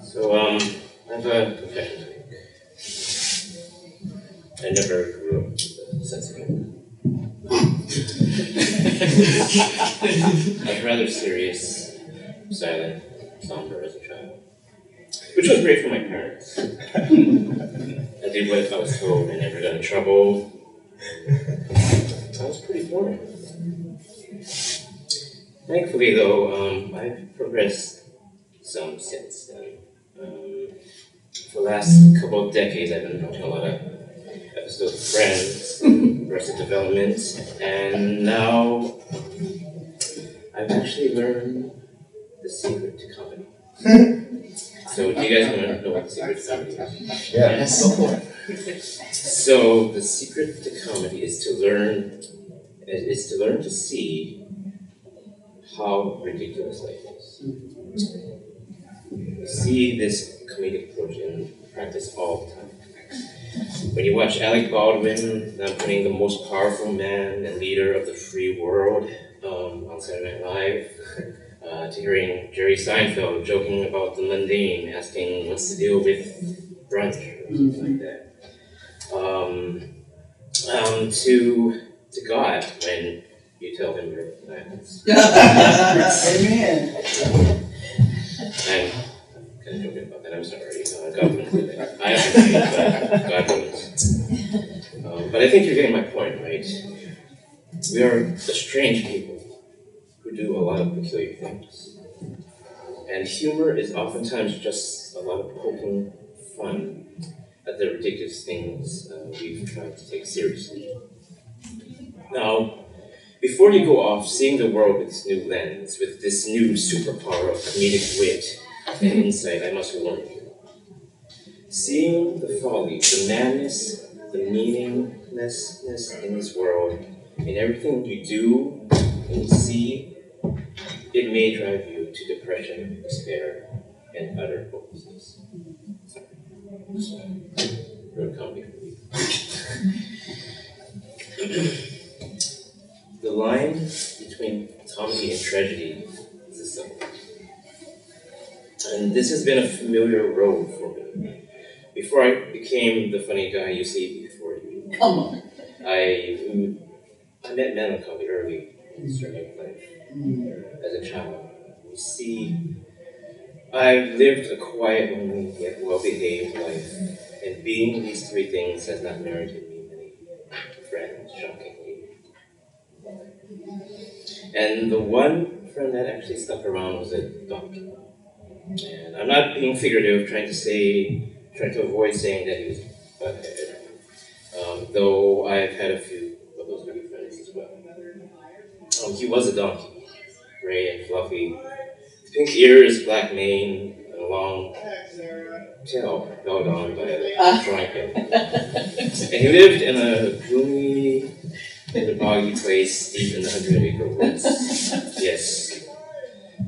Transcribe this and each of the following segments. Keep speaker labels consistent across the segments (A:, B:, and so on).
A: So, I have a confession to make. I never grew up with a sense of humor. I was rather serious, silent, somber as a child, which was great for my parents. I did what I was told. I never got in trouble. I was pretty boring. Thankfully, though, I've progressed some since then. For the last couple of decades, I've been watching a lot of episodes of Friends, Arrested Development, and now I've actually learned the secret to comedy. So, do you guys want to know what the secret to comedy is?
B: Yes.
C: Go for it.
A: So, the secret to comedy is to learn to see how ridiculous life is. You see this comedic approach in practice all the time. When you watch Alec Baldwin playing the most powerful man and leader of the free world on Saturday Night Live, to hearing Jerry Seinfeld joking about the mundane, asking what's the deal with brunch or something like that, to God when you tell him your plans.
C: Amen.
A: I'm kind of joking about that. I'm sorry. God wouldn't do that. I have but God wouldn't. But I think you're getting my point, right? We are a strange people who do a lot of peculiar things. And humor is oftentimes just a lot of poking fun at the ridiculous things we've tried to take seriously. Now, before you go off seeing the world with this new lens, with this new superpower of comedic wit and insight, I must warn you. Seeing the folly, the madness, the meaninglessness in this world, in everything you do and you see, it may drive you to depression, despair, and utter hopelessness. Real comedy for me. The line between comedy and tragedy is a subtle. And this has been a familiar road for me. Before I became the funny guy you see before you,
C: Come on.
A: I met melancholy early in this journey of life. As a child, you see, I've lived a quiet, lonely, yet well-behaved life, and being these three things has not merited me many friends, shockingly. And the one friend that actually stuck around was a donkey. And I'm not being figurative, trying to avoid saying that he was butthead. Though I've had a few of those really friends as well. He was a donkey, gray and fluffy, pink ears, black mane, and a long tail held on by a drawing pin. And he lived in a gloomy, boggy place deep in the 100-acre woods. Yes,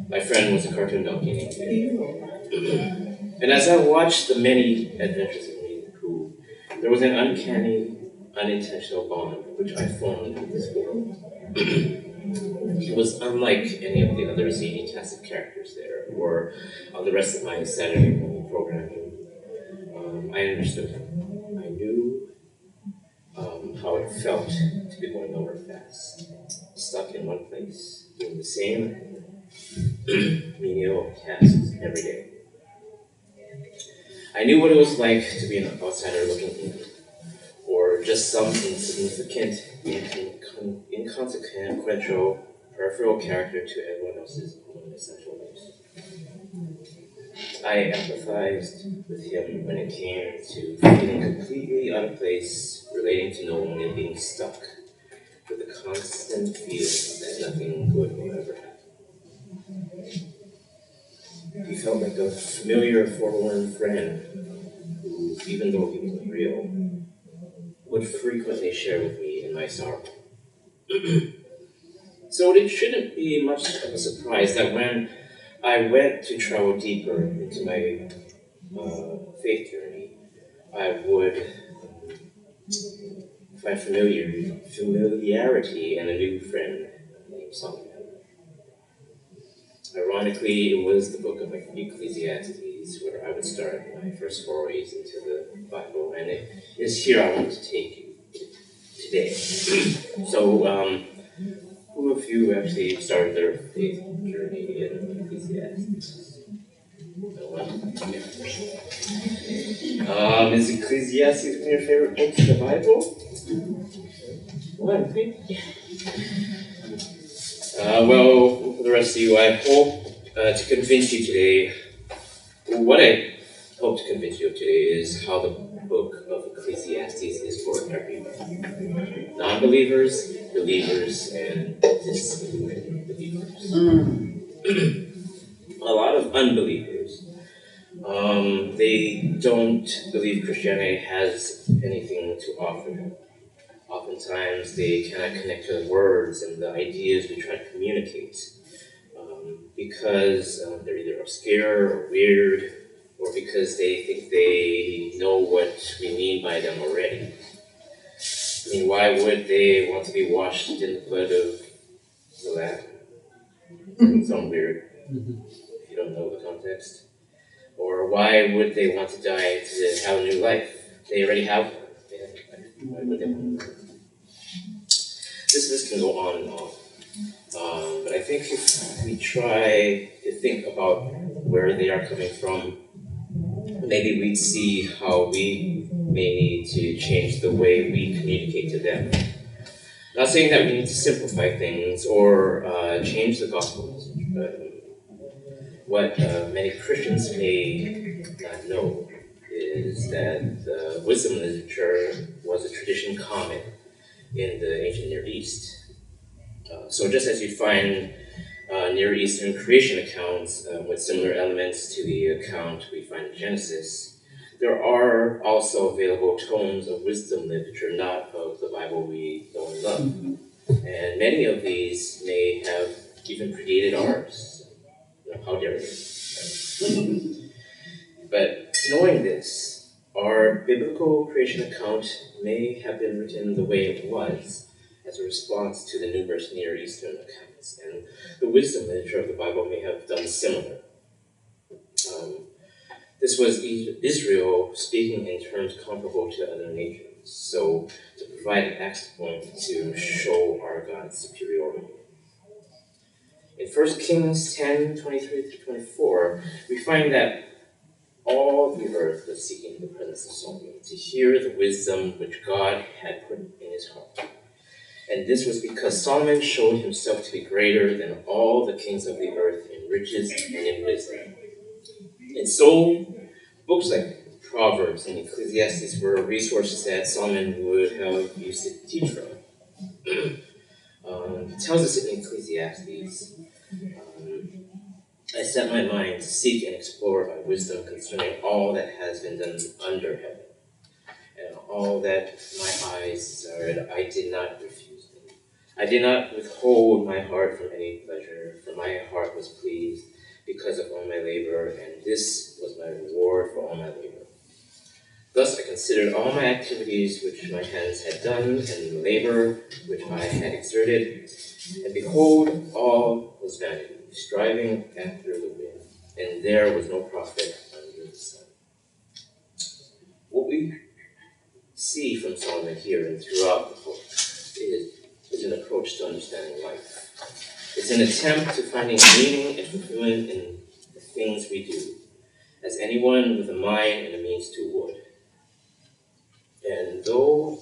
A: my friend was a cartoon donkey named Eddie. And as I watched the many adventures of Winnie the Pooh, there was an uncanny, unintentional bond which I formed with this world. He was unlike any of the other zany cast of characters there, or the rest of my Saturday morning programming. I understood him. I knew how it felt to be going nowhere fast, stuck in one place, doing the same menial tasks every day. I knew what it was like to be an outsider looking in, or just some insignificant, inconsequential, peripheral character to everyone else's own essential lives. I empathized with him when it came to feeling completely out of place, relating to no one, and being stuck with the constant feeling that nothing good will ever happen. He felt like a familiar, forlorn friend who, even though he wasn't real, would frequently share with me in my sorrow. So it shouldn't be much of a surprise that when I went to travel deeper into my faith journey, I would find familiarity in a new friend named Solomon. Ironically, it was the book of Ecclesiastes is where I would start my first forays into the Bible, and it is here I want to take you today. So, who of you actually started their faith journey in Ecclesiastes? No one? Yeah. Is Ecclesiastes one of your favorite books in the Bible? One, well, for the rest of you, I hope to convince you today. What I hope to convince you of today is how the book of Ecclesiastes is for everyone. Non-believers, believers, and disillusioned believers. A lot of unbelievers. They don't believe Christianity has anything to offer them. Oftentimes, they cannot connect to the words and the ideas we try to communicate because they're either obscure or weird, or because they think they know what we mean by them already. I mean, why would they want to be washed in the blood of the Lamb? Doesn't sound weird if you don't know the context. Or why would they want to die to have a new life? They already have one. Why would they want to live? This can go on and on. But I think if we try to think about where they are coming from, maybe we'd see how we may need to change the way we communicate to them. Not saying that we need to simplify things or change the gospel message, but what many Christians may not know is that the wisdom literature was a tradition common in the ancient Near East. So just as you find Near Eastern creation accounts with similar elements to the account we find in Genesis, there are also available tomes of wisdom literature, not of the Bible we know and love. And many of these may have even predated ours. How dare they? But knowing this, our biblical creation account may have been written the way it was as a response to the numerous Near Eastern accounts, and the wisdom literature of the Bible may have done similar. This was Israel speaking in terms comparable to other nations, so to provide an access point to show our God's superiority. In 1 Kings 10:23-24, we find that all the earth was seeking the presence of Solomon to hear the wisdom which God had put in his heart. And this was because Solomon showed himself to be greater than all the kings of the earth in riches and in wisdom. And so, books like Proverbs and Ecclesiastes were resources that Solomon would have used to teach from. He tells us in Ecclesiastes, I set my mind to seek and explore by wisdom concerning all that has been done under heaven, and all that my eyes desired, I did not refuse them. I did not withhold my heart from any pleasure, for my heart was pleased because of all my labor, and this was my reward for all my labor. Thus I considered all my activities which my hands had done, and the labor which I had exerted, and behold, all was vanity, striving after the wind, and there was no profit under the sun. What we see from Solomon here and throughout the book is an approach to understanding life. It's an attempt to finding meaning and fulfillment in the things we do, as anyone with a mind and a means to would. And though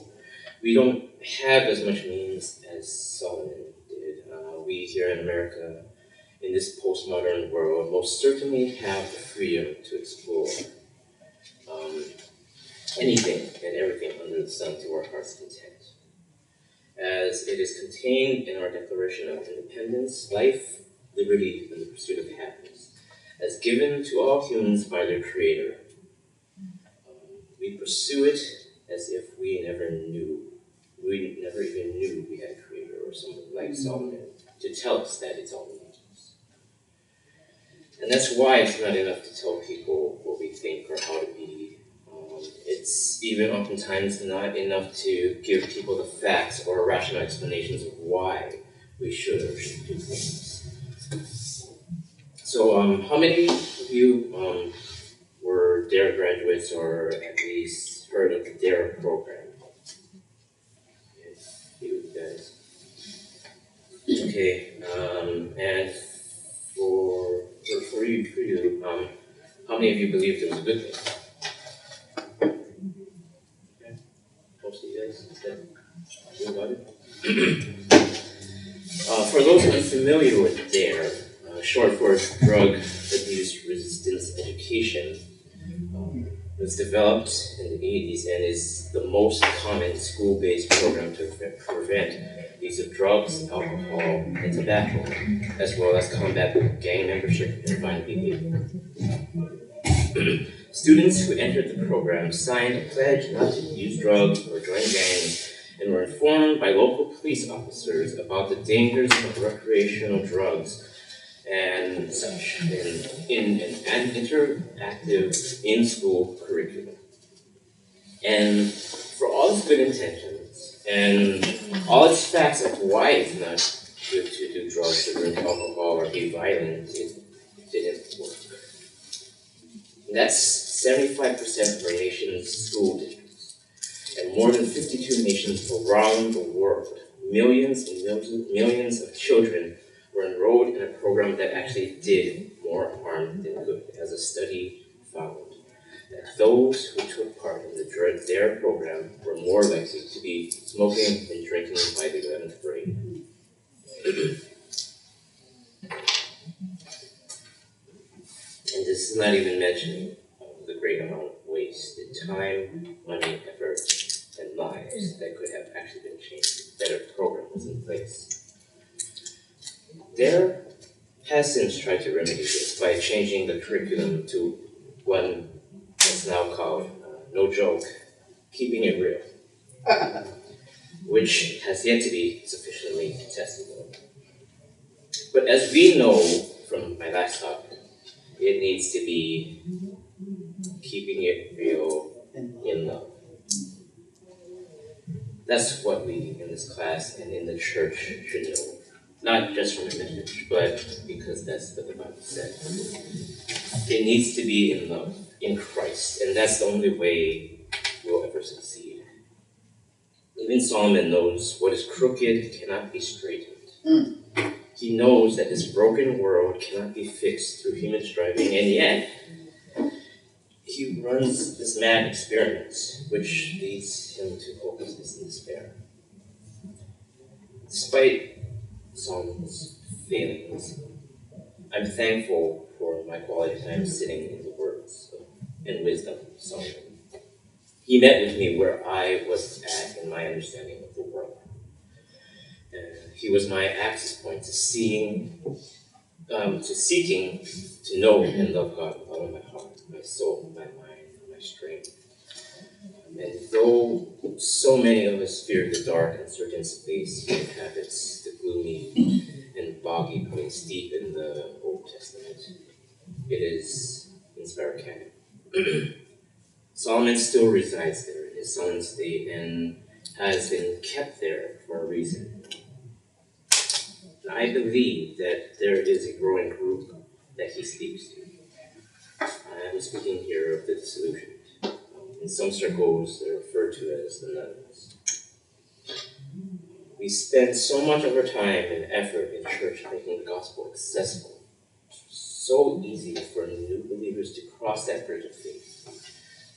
A: we don't have as much means as Solomon did, we here in America, in this postmodern world, most certainly have the freedom to explore anything and everything under the sun to our heart's content. As it is contained in our Declaration of Independence, life, liberty, and the pursuit of happiness, as given to all humans by their Creator. We pursue it as if we never even knew we had a Creator or someone like Solomon to tell us that it's all we need to us. And that's why it's not enough to tell people what we think or how to be. It's even oftentimes not enough to give people the facts or rational explanations of why we should or shouldn't do things. So, how many of you DARE graduates or at least heard of the DARE program? Yes, you guys. Okay, and for you, how many of you believed it was a good thing? Okay. Most of you guys said you about it. For those unfamiliar with DARE, short for Drug Abuse Resistance Education, was developed in the 80s and is the most common school-based program to prevent use of drugs, alcohol, and tobacco, as well as combat gang membership and violent behavior. Students who entered the program signed a pledge not to use drugs or join gangs and were informed by local police officers about the dangers of recreational drugs and such in an interactive in-school curriculum. And for all its good intentions and all its facts of why it's not good to do drugs or drink alcohol or be violent, it didn't work. And that's 75% of our nation's school districts, and more than 52 nations around the world. Millions and millions of children were enrolled in a program that actually did more harm than good, as a study found that those who took part in the DARE program were more likely to be smoking and drinking by the 11th grade. And this is not even mentioning the great amount of wasted time, money, effort, and lives that could have actually been changed if a better program was in place. DARE has since tried to remedy this by changing the curriculum to one that's now called, no joke, keeping it real, which has yet to be sufficiently testable. But as we know from my last talk, it needs to be keeping it real in love. That's what we in this class and in the church should know. Not just from the message, but because that's what the Bible said. It needs to be in love, in Christ, and that's the only way we'll ever succeed. Even Solomon knows what is crooked cannot be straightened. He knows that this broken world cannot be fixed through human striving, and yet he runs this mad experiment, which leads him to hopelessness and despair. Despite Solomon's failings, I'm thankful for my quality time sitting in the words and wisdom of Solomon. He met with me where I was at in my understanding of the world. He was my access point to seeking to know and love God with all of my heart, my soul, my mind, my strength. And though so many of us fear the dark, uncertain space he inhabits, the gloomy and boggy place deep in the Old Testament, it is inspired canon. Solomon still resides there in his son's state and has been kept there for a reason. I believe that there is a growing group that he speaks to. I am speaking here of the disillusioned. In some circles, they're referred to as the nuns. We spend so much of our time and effort in church making the gospel accessible. So easy for new believers to cross that bridge of faith.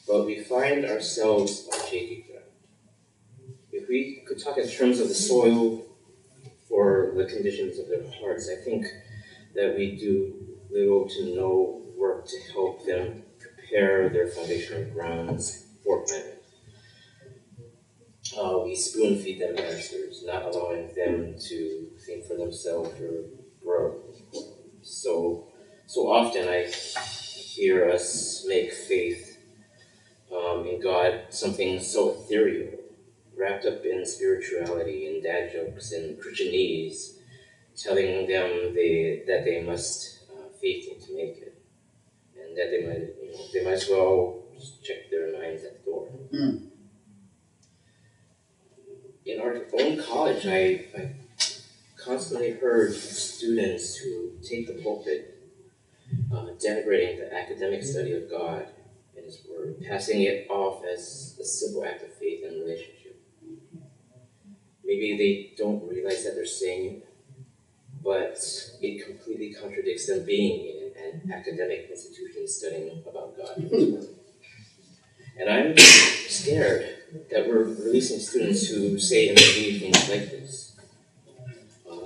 A: But we find ourselves on shaky ground. If we could talk in terms of the soil or the conditions of their hearts, I think that we do little to no work to help them prepare their foundational grounds for planting. We spoon feed them answers, not allowing them to think for themselves or grow. So often I hear us make faith in God something so ethereal, wrapped up in spirituality and dad jokes and Christianese, telling them that they must faith it to make it, and that they might as well just check their minds at the door. In our own college, I constantly heard students who take the pulpit denigrating the academic study of God in His Word, passing it off as a simple act of faith and relationship. Maybe they don't realize that they're saying it, but it completely contradicts them being in an academic institution studying about God and His Word. And I'm scared that we're releasing students who say and believe things like this.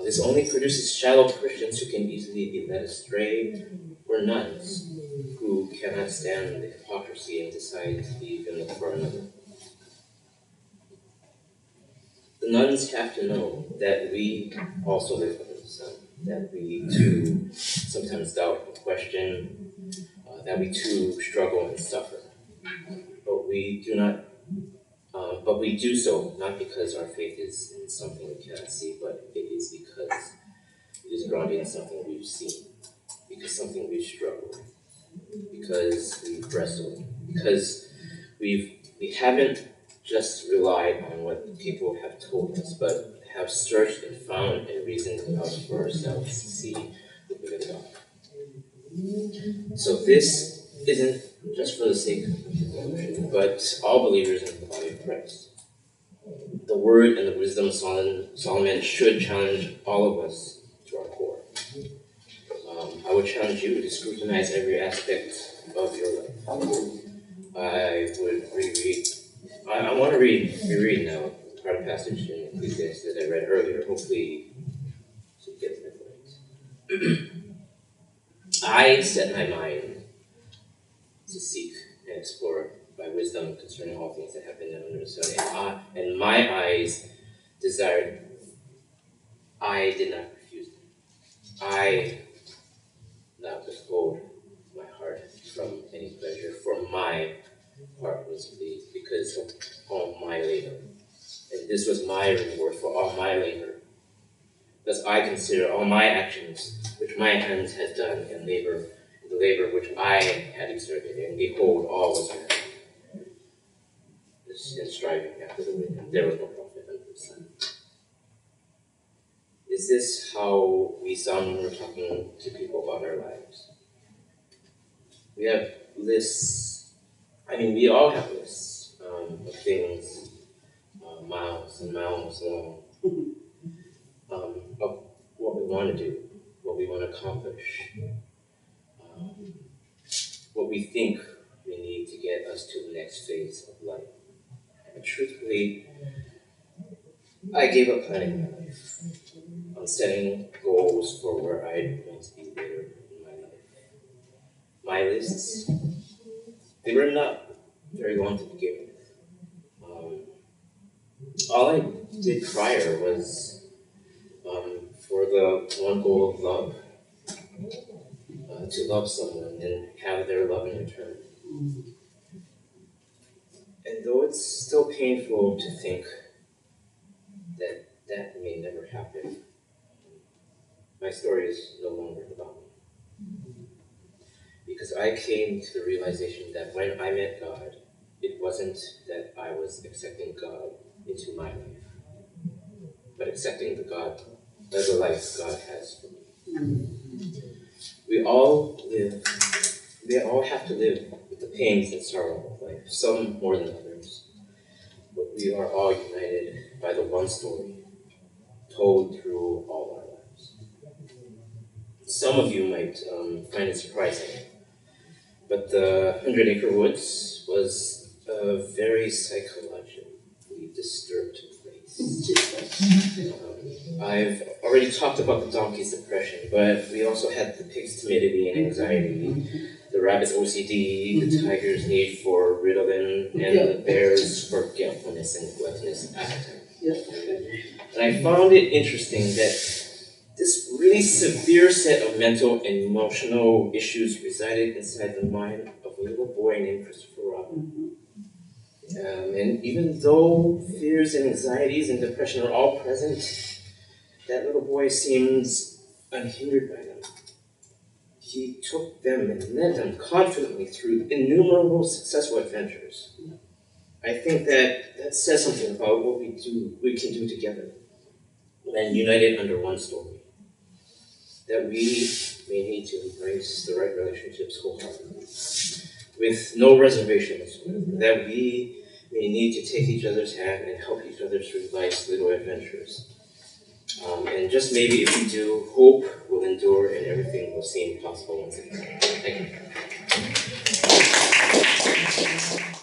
A: This only produces shallow Christians who can easily be led astray, or nuns who cannot stand the hypocrisy and decide to leave and look for another. The nuns have to know that we also live under the sun, that we too sometimes doubt and question, that we too struggle and suffer. But we do so not because our faith is in something we cannot see, but it is because it is grounded in something we've seen, because something we've struggled, because we've wrestled, because we haven't just relied on what people have told us, but have searched and found and reasoned out for ourselves to see the living God. So this isn't just for the sake of devotion, but all believers in the body of Christ. The word and the wisdom of Solomon should challenge all of us to our core. I would challenge you to scrutinize every aspect of your life. I would reread. I want to reread now part of the passage in Ecclesiastes that I read earlier. Hopefully, to get it right. I set my mind to seek and explore by wisdom concerning all things that have been done under the sun. And my eyes desired, I did not refuse them. I not withhold my heart from any pleasure, for my heart was pleased because of all my labor. And this was my reward for all my labor. Thus I consider all my actions, which my hands had done, and the labor which I had exerted, and behold, all was vanity. And striving after the wind, and there was no profit under the sun. Is this how we sound when we're talking to people about our lives? We have lists. We all have lists of things, miles and miles long, of what we want to do, what we want to accomplish, what we think we need to get us to the next phase of life. And truthfully, I gave up planning my life on setting goals for where I want to be later in my life. My lists, they were not very long to begin with. All I did prior was for the one goal of love, to love someone and have their love in return. And though it's still painful to think that that may never happen, my story is no longer about me. Because I came to the realization that when I met God, it wasn't that I was accepting God into my life, but accepting the life God has for me. We all have to live with the pains and sorrow of life, some more than others, but we are all united by the one story told through all our lives. Some of you might find it surprising, but the 100-Acre Woods was a very psychologically disturbed place. I've already talked about the donkey's depression, but we also had the pig's timidity and anxiety, the rabbit's OCD, the tiger's need for Ritalin, and the bear's forgetfulness and gluttonous appetite. And I found it interesting that this really severe set of mental and emotional issues resided inside the mind of a little boy named Christopher Robin. And even though fears and anxieties and depression are all present, that little boy seems unhindered by them. He took them and led them confidently through innumerable successful adventures. I think that says something about what we can do together, and united under one story. That we may need to embrace the right relationships wholeheartedly. with no reservations, that we may need to take each other's hand and help each other through life's little adventures. And just maybe if we do, hope will endure and everything will seem possible once again. Thank you.